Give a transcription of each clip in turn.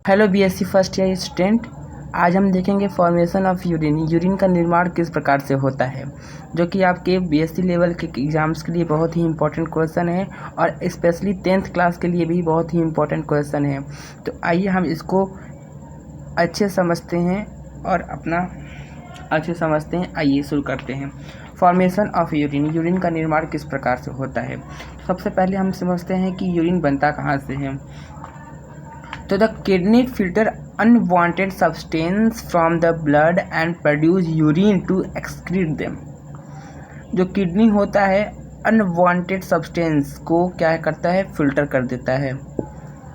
Hello BSc first year student. आज हम देखेंगे फॉर्मेशन ऑफ यूरिन। यूरिन का निर्माण किस प्रकार से होता है, जो कि आपके बीएससी लेवल के एग्ज़ाम्स के लिए बहुत ही इंपॉर्टेंट क्वेश्चन है और स्पेशली 10th क्लास के लिए भी बहुत ही इंपॉर्टेंट क्वेश्चन है। तो आइए हम इसको अच्छे समझते हैं आइए शुरू करते हैं। Formation of urine. यूरिन का निर्माण किस प्रकार से होता है। सबसे पहले हम समझते हैं कि यूरिन बनता कहाँ से है। तो the kidney filter unwanted substance from the blood and produce urine to excrete them. जो किडनी होता है अनवांटेड सब्सटेंस को क्या करता है, फिल्टर कर देता है।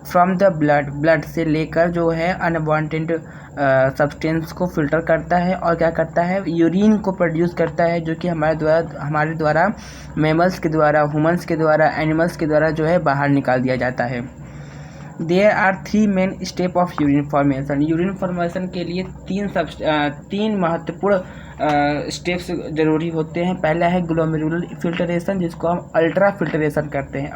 फ्रॉम द ब्लड से लेकर जो है अनवांटेड सब्सटेंस को फिल्टर करता है और क्या करता है, यूरिन को प्रोड्यूस करता है, जो कि हमारे द्वारा मैमल्स के द्वारा, ह्यूमंस के द्वारा, एनिमल्स के द्वारा जो है बाहर निकाल दिया जाता है। There are 3 main step of urine formation. Urine formation के लिए तीन महत्वपूर्ण स्टेप्स जरूरी होते हैं। पहला है ग्लोमेरुलर फिल्टरेशन, जिसको हम अल्ट्रा फिल्टरेशन कहते हैं।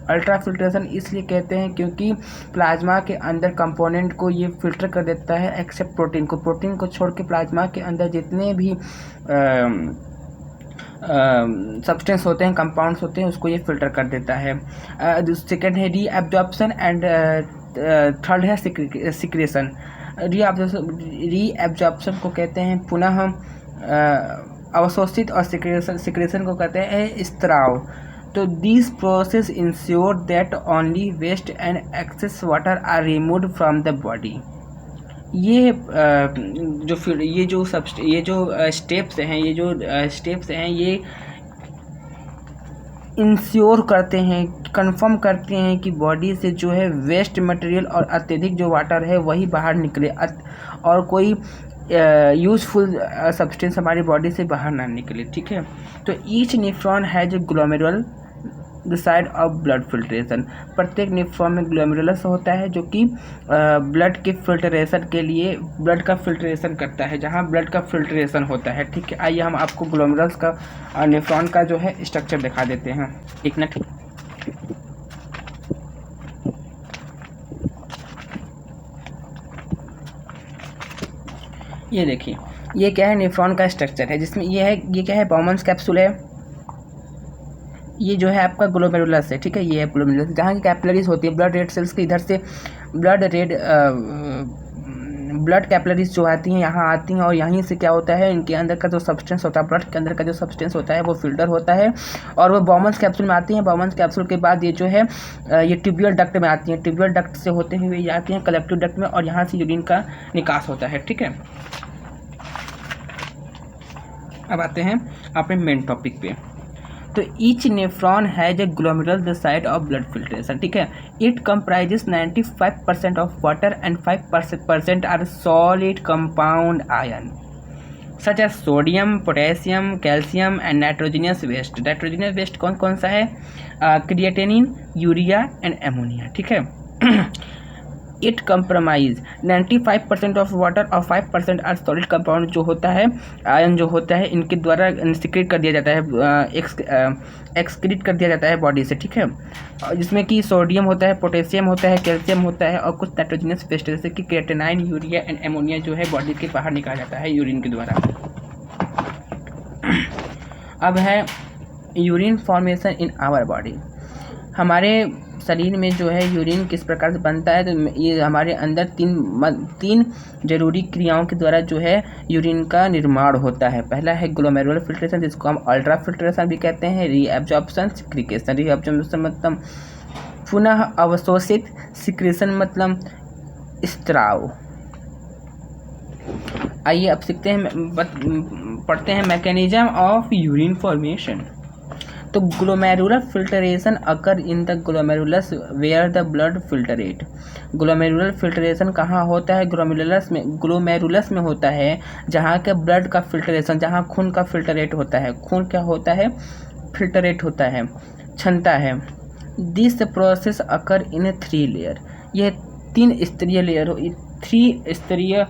अल्ट्रा फिल्टरेशन इसलिए कहते हैं क्योंकि प्लाज्मा के अंदर कंपोनेंट को ये फिल्टर कर देता है एक्सेप्ट प्रोटीन को छोड़ के प्लाज्मा के अंदर जितने भी सब्सटेंस होते हैं, कंपाउंड्स होते हैं, उसको ये फिल्टर कर देता है। सेकेंड है रीएब्जॉर्प्शन एंड थर्ड है सिक्रेशन। रीएब्जॉर्प्शन को कहते हैं पुनः अवशोषित और सिक्रेशन को कहते हैं स्त्राव। तो this process ensure that only waste and excess water are removed from the body. ये जो स्टेप्स हैं ये इंश्योर करते हैं, कंफर्म करते हैं कि बॉडी से जो है वेस्ट मटेरियल और अत्यधिक जो वाटर है वही बाहर निकले और कोई यूजफुल सब्सटेंस हमारी बॉडी से बाहर ना निकले। ठीक है। तो ईच नेफ्रॉन है जो glomerulus the side of blood filtration. प्रत्येक नेफ्रॉन में ग्लोमेरुलस होता है जो कि ब्लड के फिल्ट्रेशन के लिए ब्लड का फिल्ट्रेशन करता है, जहाँ ब्लड का फिल्ट्रेशन होता है। ठीक है। आइए हम आपको ग्लोमेरुलस का नेफ्रॉन का जो है स्ट्रक्चर दिखा देते हैं। एक मिनट। ये देखिए, ये क्या है, नेफ्रॉन का स्ट्रक्चर है, जिसमें ये क्या है, बाउमन्स कैप्सूल है। ये जो है आपका ग्लोमेरुलस है। ठीक है। ये है ग्लोमेरुलस, जहाँ की कैपिलरीज होती है ब्लड रेड सेल्स के, इधर से ब्लड कैपिलरीज जो आती हैं यहाँ आती हैं और यहीं से क्या होता है, इनके अंदर का जो सब्सटेंस होता है, ब्लड के अंदर का जो सब्सटेंस होता है वो फिल्टर होता है और वो बाउमन्स कैप्सूल में आती हैं। बाउमन्स कैप्सूल के बाद ये जो है ये ट्यूब्यूल डक्ट में आती हैं। ट्यूब्यूल डक्ट से होते हुए ये आती हैं कलेक्टिव डक्ट में और यहाँ से यूरिन का निकास होता है। ठीक है। अब आते हैं अपने मेन टॉपिक पे। तो each nephron has a glomerulus the side of blood filtration. ठीक है। It comprises 95% of water and 5% are solid compound ion such as sodium, potassium, calcium and nitrogenous waste. Nitrogenous waste कौन कौन सा है, creatinine, urea and ammonia. ठीक है। It compromise 95% of water और 5% are solid compound जो होता है, आयन जो होता है, इनके द्वारा सिक्रेट कर दिया जाता है, एक्सक्रीट कर दिया जाता है बॉडी से। ठीक है। जिसमें कि सोडियम होता है, पोटेशियम होता है, कैल्शियम होता है और कुछ नाइट्रोजनियस वेस्ट जैसे कि क्रिएटिनाइन, यूरिया एंड एमोनिया जो है बॉडी के बाहर निकाला जाता है यूरिन के द्वारा। अब है urine formation in our body. हमारे शरीर में जो है यूरिन किस प्रकार से बनता है, तो ये हमारे अंदर तीन जरूरी क्रियाओं के द्वारा जो है यूरिन का निर्माण होता है। पहला है ग्लोमेरुलर फिल्ट्रेशन, जिसको हम अल्ट्रा फिल्ट्रेशन भी कहते हैं। Reabsorption, secretion. रीएब्जॉर्प्शन मतलब पुनः अवशोषित, सिक्रेशन मतलब स्त्राव। आइए अब सीखते हैं, पढ़ते हैं मैकेनिज्म ऑफ यूरिन फॉर्मेशन। तो glomerular filtration occur in the glomerulus where the blood filtrate. Glomerular filtration कहाँ होता है, ग्लोमेरुलस में होता है, जहाँ के ब्लड का फिल्टरेशन, जहाँ खून का फिल्टरेट होता है। खून क्या होता है, फिल्टरेट होता है, छनता है। This process occur in 3 layer. यह 3 स्तरीय लेयर, 3 स्तरीय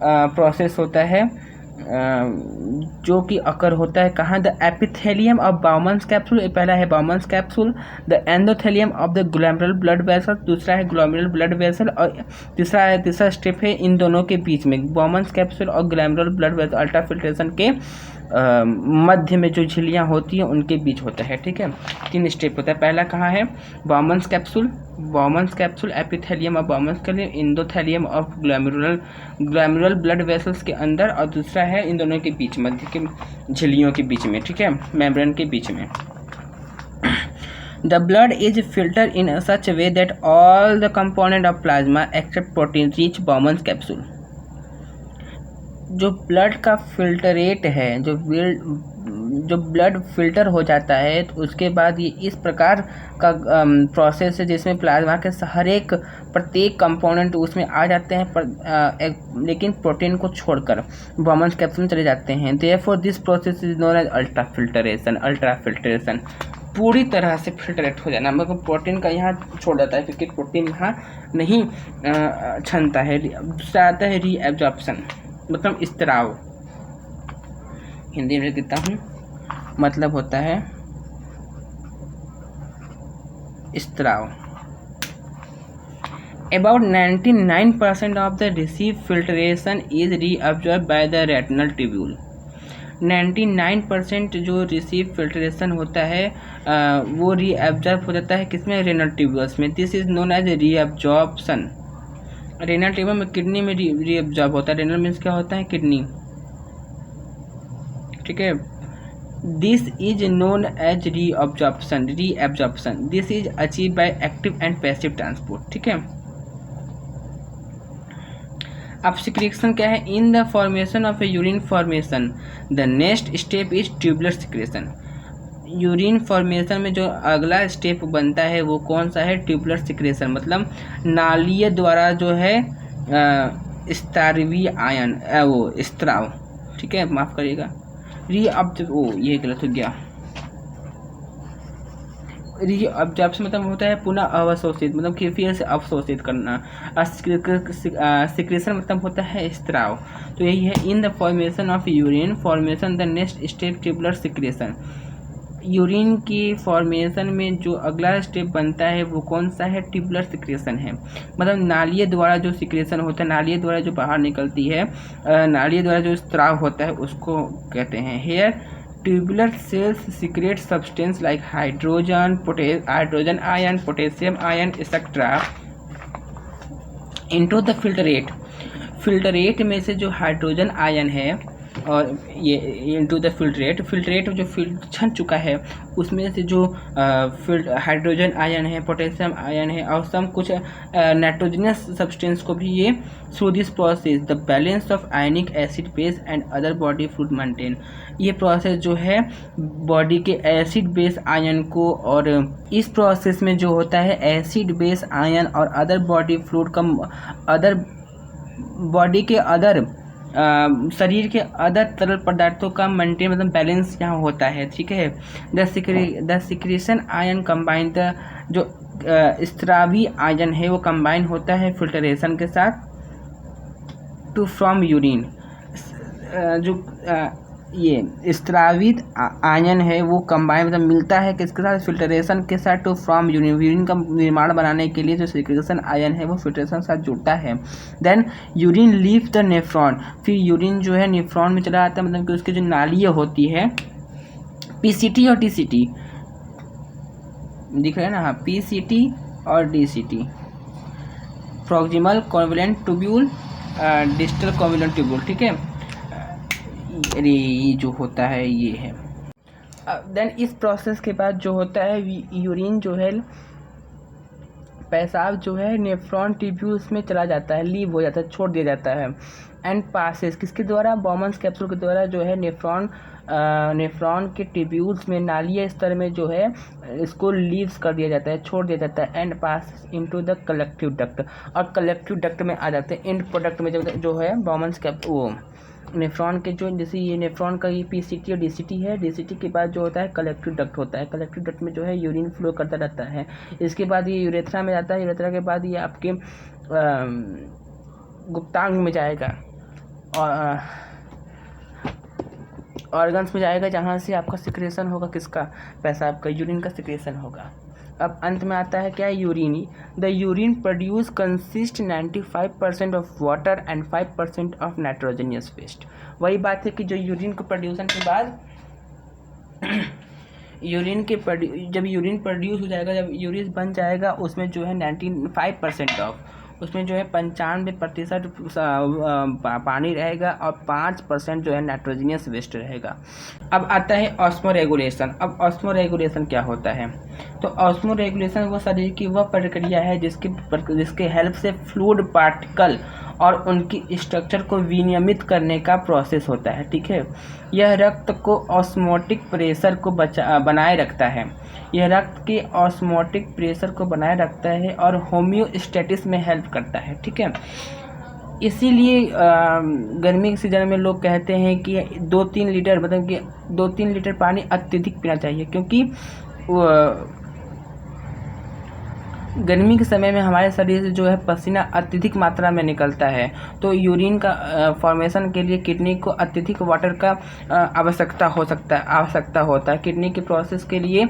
प्रोसेस होता है जो कि अकर होता है कहाँ, the epithelium of Bowman's capsule, पहला है Bowman's capsule, the endothelium of the glomerular blood vessel, दूसरा है ग्लोमेरुलर ब्लड वेसल, और तीसरा स्टेप है इन दोनों के बीच में, बाउमन्स कैप्सूल और ग्लोमेरुलर ब्लड वेसल अल्ट्राफिल्ट्रेशन के मध्य में जो झिल्लियाँ होती हैं उनके बीच होता है। ठीक है, 3 स्टेप होता है। पहला कहाँ है, Bowman's capsule, epithelium of Bowman's capsule, endothelium of glomerular blood vessels के अंदर, और दूसरा है इन दोनों के बीच, मध्य के झिल्लियों के बीच में। ठीक है, मेम्ब्रेन के बीच में। The blood is filtered in such a way that all the component of plasma except protein reach Bowman's capsule. जो ब्लड का फिल्टरेट है, जो ब्लड फिल्टर हो जाता है, तो उसके बाद ये इस प्रकार का प्रोसेस है जिसमें प्लाज्मा के हर एक प्रत्येक कंपोनेंट उसमें आ जाते हैं, लेकिन प्रोटीन को छोड़कर बॉमन्स कैप्सूल में चले जाते हैं। Therefore this process is known as ultrafiltration. पूरी तरह से फिल्टरेट हो जाना, मतलब प्रोटीन का यहाँ छोड़ जाता है क्योंकि प्रोटीन यहाँ नहीं क्षमता है। दूसरा आता है रीएब्जॉर्प्शन, मतलब स्त्राव। हिंदी में लिखता हूँ, मतलब होता है स्त्राव। About 99% of the received filtration is reabsorbed by the retinal tubule. 99% जो रिसीव फिल्ट्रेशन होता है वो रीअब्जॉर्ब हो जाता है किसमें, रेनल ट्यूब्यूल्स में। This is known as reabsorption. Renal tubule में किडनी में रीअब्जॉर्ब होता है। रेनल मीन्स क्या होता है, किडनी। ठीक है, this is known as reabsorption. This is achieve by active and passive transport. ठीक है, अब सिक्रेशन क्या है, in the formation of a urine formation the next step is tubular secretion. Urine formation में जो अगला स्टेप बनता है वो कौन सा है, ट्यूबुलर सिक्रेशन, मतलब नालीय द्वारा जो है स्त्रावी आयन, वो स्त्राव। ठीक है, माफ करिएगा, ये गलत हो गया। रीअब्जॉर्प्शन मतलब होता है पुनः अवशोषित, मतलब कि फिर से अवशोषित करना। सिक्रेशन मतलब होता है स्त्राव। तो यही है, in the formation of urine formation the next step tubular secretion. Urine की फॉर्मेशन में जो अगला स्टेप बनता है वो कौन सा है, ट्यूबुलर सिक्रेशन है। मतलब नालीय द्वारा जो सिक्रेशन होता है, नालीय द्वारा जो बाहर निकलती है, नालीय द्वारा जो स्त्राव होता है उसको कहते हैं। Here tubular cells secrete substance like hydrogen ion, potassium ion, etc. into the filtrate. Filtrate में से जो हाइड्रोजन आयन है और ये इनटू द फिल्टरेट जो छन चुका है उसमें से जो हाइड्रोजन आयन है, पोटेशियम आयन है और सब कुछ नाइट्रोजनस सब्सटेंस को भी ये through this process the balance of ionic acid base and other body fluid maintain. ये प्रोसेस जो है बॉडी के एसिड बेस आयन को, और इस प्रोसेस में जो होता है एसिड बेस आयन और अदर बॉडी फ्लूइड का, अदर बॉडी के अदर शरीर के अदर तरल पदार्थों का मेंटेन, मतलब बैलेंस यहाँ होता है। ठीक है, the secretion ion combine, the जो स्त्रावी आयन है वो कंबाइन होता है फिल्टरेशन के साथ टू फ्रॉम यूरिन। जो ये स्त्रावित आयन है वो कंबाइन, मतलब मिलता है किसके साथ, फिल्टरेशन के साथ टू फ्रॉम यूरिन। यूरिन का निर्माण बनाने के लिए जो सिक्रेशन आयन है वो फिल्टरेशन के साथ जुड़ता है। Then urine leave the nephron, फिर यूरिन जो है नेफ्रॉन में चला जाता है, मतलब कि उसकी जो नालियाँ होती है, पीसीटी और डीसीटी दिख रहा है ना, हाँ, पीसीटी और DCT, proximal convoluted tubule, distal convoluted tubule. ठीक है, अरे ये जो होता है ये है। देन इस प्रोसेस के बाद जो होता है यूरिन जो है, पेशाब जो है नेफ्रॉन ट्यूब्यूल्स में चला जाता है, लीव हो जाता है, छोड़ दिया जाता है। एंड पासेस किसके द्वारा, बॉमन्स कैप्सूल के द्वारा जो है नेफ्रॉन के ट्यूब्यूल्स में, नालीय स्तर में जो है इसको लीव्स कर दिया जाता है, छोड़ दिया जाता है। And pass into the collective duct, और कलेक्टिव डक्ट में आ जाते हैं। एंड प्रोडक्ट में जो है बॉमन्स कैप वो नेफ्रॉन के जो, जैसे ये नेफ्रॉन का ये पीसीटी और डीसीटी है, डीसीटी के बाद जो होता है कलेक्टिव डक्ट होता है। कलेक्टिव डक्ट में जो है यूरिन फ्लो करता रहता है। इसके बाद ये यूरेथ्रा में जाता है, यूरेथ्रा के बाद ये आपके गुप्तांग में जाएगा, और ऑर्गन्स में जाएगा जहाँ से आपका सिक्रेशन होगा, किसका, पेशाब का, यूरिन का सिक्रेशन होगा। अब अंत में आता है क्या, urine. The urine produce consist 95% of water and 5% of nitrogenous waste. वही बात है कि जो यूरिन को प्रोड्यूसन के बाद जब यूरिन प्रोड्यूस हो जाएगा, जब यूरिन बन जाएगा, उसमें जो है 95% ऑफ, उसमें जो है 95% पानी रहेगा और 5% जो है नाइट्रोजनियस वेस्ट रहेगा। अब आता है ऑस्मोरेगुलेशन। अब ऑस्मोरेगुलेशन क्या होता है? तो ऑस्मोरेगुलेशन वो शरीर की वह प्रक्रिया है जिसके हेल्प से फ्लूइड पार्टिकल और उनकी स्ट्रक्चर को विनियमित करने का प्रोसेस होता है। ठीक है, यह रक्त को ऑस्मोटिक प्रेशर को बनाए रखता है। यह रक्त के ऑस्मोटिक प्रेशर को बनाए रखता है और होम्योस्टेसिस में हेल्प करता है। ठीक है, इसीलिए गर्मी के सीजन में लोग कहते हैं कि 2-3 लीटर, मतलब कि 2-3 लीटर पानी अत्यधिक पीना चाहिए, क्योंकि गर्मी के समय में हमारे शरीर से जो है पसीना अत्यधिक मात्रा में निकलता है, तो यूरिन का फॉर्मेशन के लिए किडनी को अत्यधिक वाटर का आवश्यकता होता है। किडनी के प्रोसेस के लिए,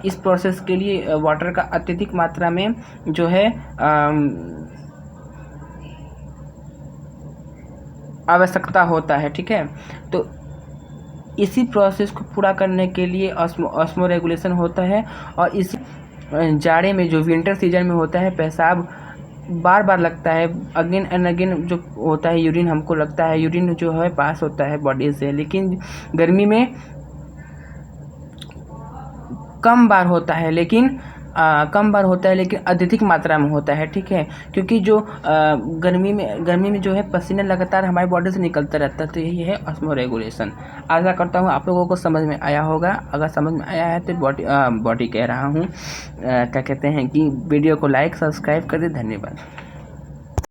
इस प्रोसेस के लिए वाटर का अत्यधिक मात्रा में जो है आवश्यकता होता है। ठीक है, तो इसी प्रोसेस को पूरा करने के लिए ऑस्मोरेगुलेशन होता है। और इसी जाड़े में, जो विंटर सीजन में होता है, पेशाब बार बार लगता है, अगेन एंड अगेन जो होता है यूरिन, हमको लगता है यूरिन जो है पास होता है बॉडी से, लेकिन गर्मी में कम बार होता है, लेकिन अत्यधिक मात्रा में होता है। ठीक है, क्योंकि जो गर्मी में जो है पसीना लगातार हमारी बॉडी से निकलता रहता है। तो यही है ऑस्मोरेगुलेशन। आशा करता हूँ आप लोगों को समझ में आया होगा। अगर समझ में आया है तो बॉडी कह रहा हूँ, क्या कहते हैं कि वीडियो को लाइक सब्सक्राइब कर दे। धन्यवाद।